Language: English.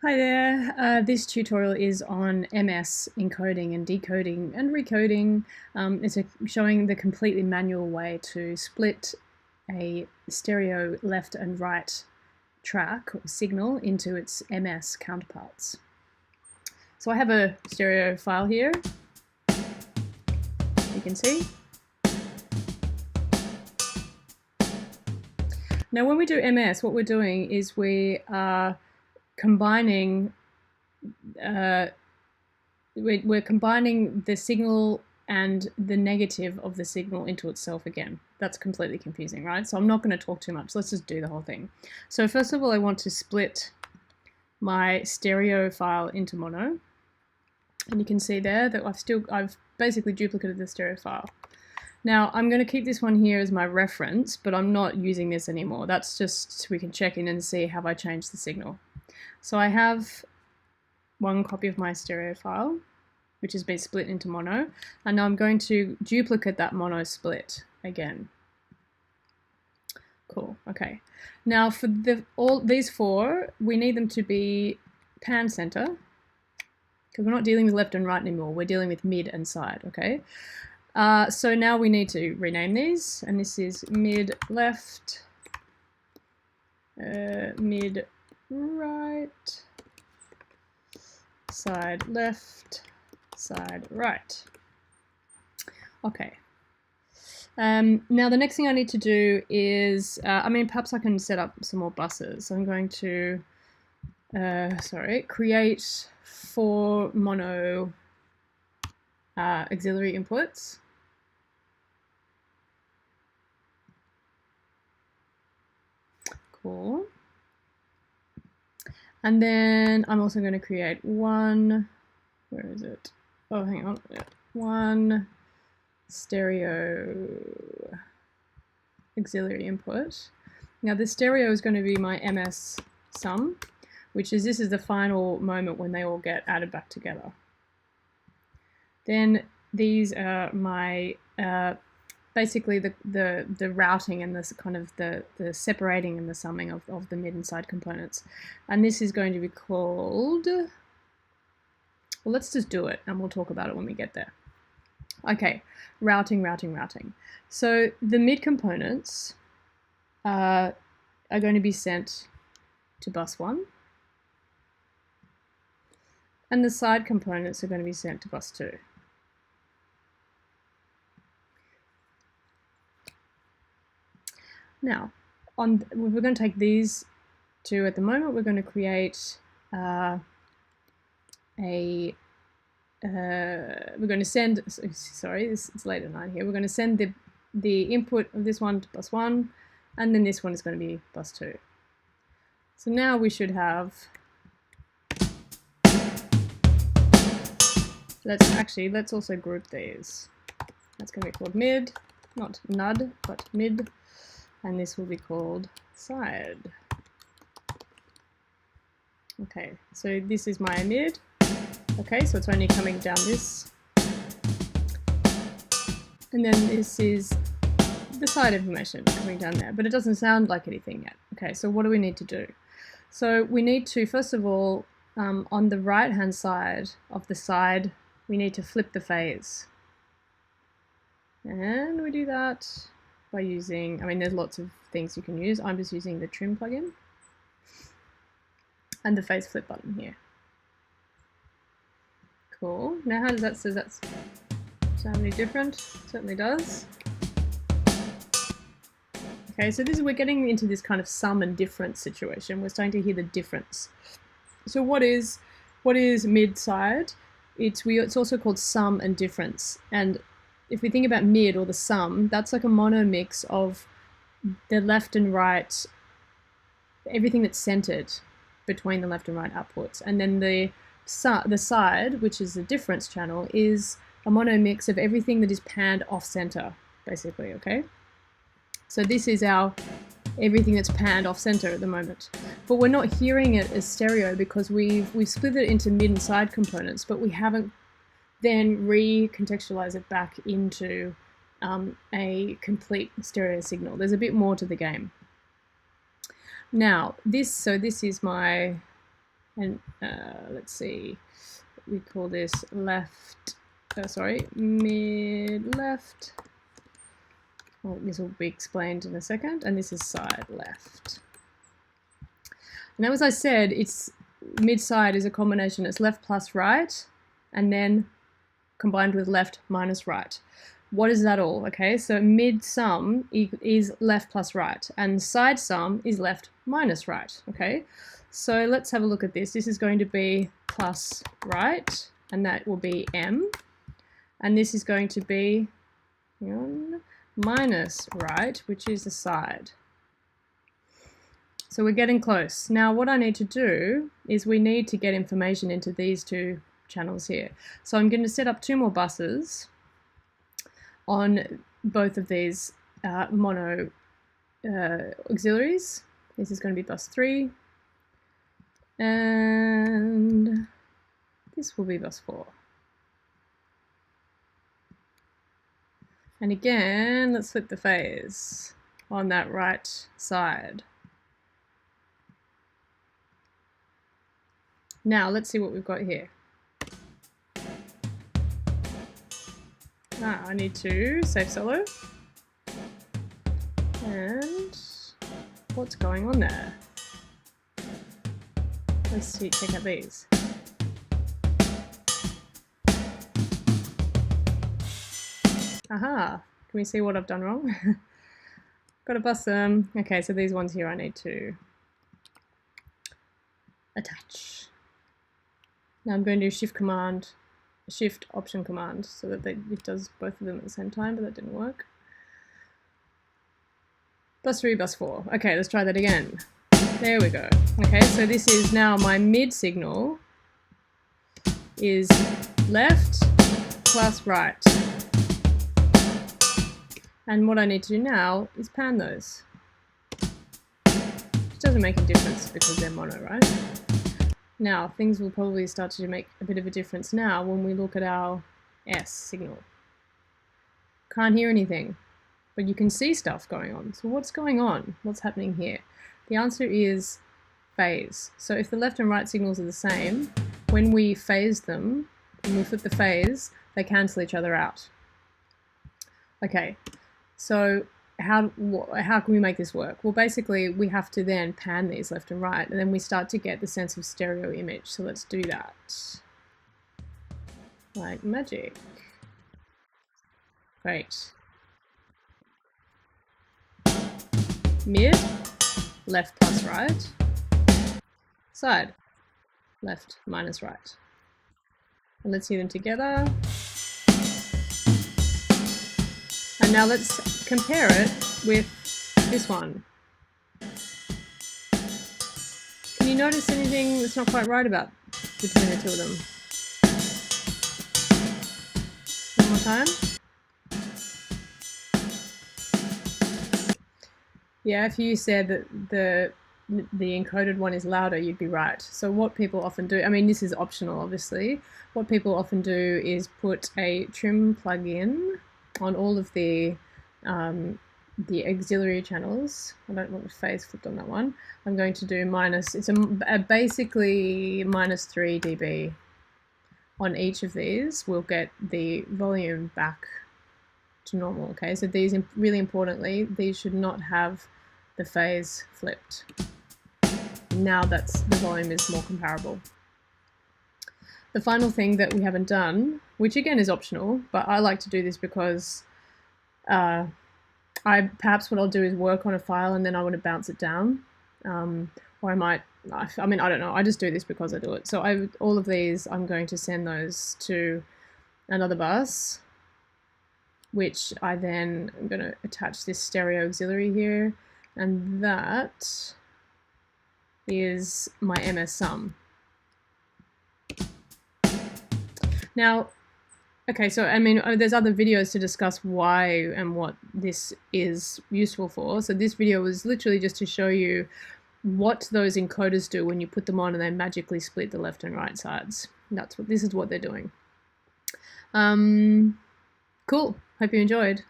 Hi there, this tutorial is on MS encoding and decoding and recoding. It's showing the completely manual way to split a stereo left and right track or signal into its MS counterparts. So I have a stereo file here, you can see. Now when we do MS, what we're doing is we are combining we're combining the signal and the negative of the signal into itself again. That's completely confusing, right? So I'm not going to talk too much. Let's just do the whole thing. So first of all, I want to split my stereo file into mono. And you can see there that I've basically duplicated the stereo file. Now I'm going to keep this one here as my reference, but I'm not using this anymore. That's just so we can check in and see have I changed the signal. So I have one copy of my stereo file, which has been split into mono, and now I'm going to duplicate that mono split again. Cool, okay. Now for all these four, we need them to be pan center, because we're not dealing with left and right anymore, we're dealing with mid and side, okay? So now we need to rename these, and this is mid left, mid right, side left, side right. Okay. Now the next thing I need to do is, perhaps I can set up some more buses. So I'm going to, create 4 mono auxiliary inputs. Cool. And then I'm also going to create one, where is it? Oh, hang on, yeah. One stereo auxiliary input. Now the stereo is going to be my MS sum, this is the final moment when they all get added back together. Then these are my basically the routing and this kind of the separating and the summing of the mid and side components. And this is going to be called, well, let's just do it and we'll talk about it when we get there. Okay, routing. So the mid components are going to be sent to bus 1, and the side components are going to be sent to bus 2. Now, we're going to take these two at the moment. We're going to create we're going to send, sorry, it's late at night here. We're going to send the input of this one to bus 1, and then this one is going to be bus 2. So now we should have, let's also group these. That's going to be called mid, not nud, but mid. And this will be called side. Okay, so this is my mid. Okay, so it's only coming down this. And then this is the side information coming down there, but it doesn't sound like anything yet. Okay, so what do we need to do? So we need to, first of all, on the right-hand side of the side, we need to flip the phase. And we do that by using, there's lots of things you can use. I'm just using the trim plugin and the phase flip button here. Cool. Now how does that sound any different? It certainly does. Okay, so we're getting into this kind of sum and difference situation. We're starting to hear the difference. So what is mid side? It's also called sum and difference. And if we think about mid or the sum, that's like a mono mix of the left and right, everything that's centered between the left and right outputs. And then the side, which is the difference channel, is a mono mix of everything that is panned off center, basically, okay? So this is our everything that's panned off center at the moment. But we're not hearing it as stereo because we've split it into mid and side components, but we haven't then recontextualize it back into a complete stereo signal. There's a bit more to the game. Now, this is my And let's see, we call this left, mid left. Well, this will be explained in a second. And this is side left. Now, as I said, it's mid side is a combination. It's left plus right, and then combined with left minus right. What is that all? Okay, so mid sum is left plus right, and side sum is left minus right. Okay, so let's have a look at this. This is going to be plus right, and that will be m, and this is going to be minus right, which is the side. So we're getting close. Now what I need to do is we need to get information into these two channels here. So I'm going to set up 2 more buses on both of these mono auxiliaries. This is going to be bus 3, and this will be bus 4. And again, let's flip the phase on that right side. Now let's see what we've got here. I need to save solo. And what's going on there? Let's see, check out these. Aha! Can we see what I've done wrong? Got to bust them. Okay, so these ones here I need to attach. Now I'm going to do shift option command so that it does both of them at the same time, but that didn't work. Bus 3, bus 4. Okay, let's try that again. There we go. Okay, so this is now my mid signal is left plus right. And what I need to do now is pan those. Which doesn't make a difference because they're mono, right? Now, things will probably start to make a bit of a difference now when we look at our S signal. Can't hear anything, but you can see stuff going on. So what's going on? What's happening here? The answer is phase. So if the left and right signals are the same, when we phase them, when we flip the phase, they cancel each other out. Okay, so how can we make this work? Well, basically we have to then pan these left and right, and then we start to get the sense of stereo image. So let's do that like magic. Great. Mid, left plus right, side, left minus right. And let's see them together. And now let's compare it with this one. Can you notice anything that's not quite right about between the two of them? One more time. Yeah, if you said that the encoded one is louder, you'd be right. So what people often do, I mean, this is optional, obviously. What people often do is put a trim plugin on all of the auxiliary channels. I don't want the phase flipped on that one. I'm going to do minus, it's basically minus 3 dB on each of these. We'll get the volume back to normal. Okay, so these, really importantly, these should not have the phase flipped. Now the volume is more comparable. The final thing that we haven't done, which again is optional, but I like to do this because perhaps what I'll do is work on a file and then I want to bounce it down, or I might, I mean, I don't know, I just do this because I do it. So all of these, I'm going to send those to another bus, which I then am going to attach this stereo auxiliary here, and that is my MS sum. Now, okay, so I mean, there's other videos to discuss why and what this is useful for. So this video was literally just to show you what those encoders do when you put them on and they magically split the left and right sides. This is what they're doing. Cool. Hope you enjoyed.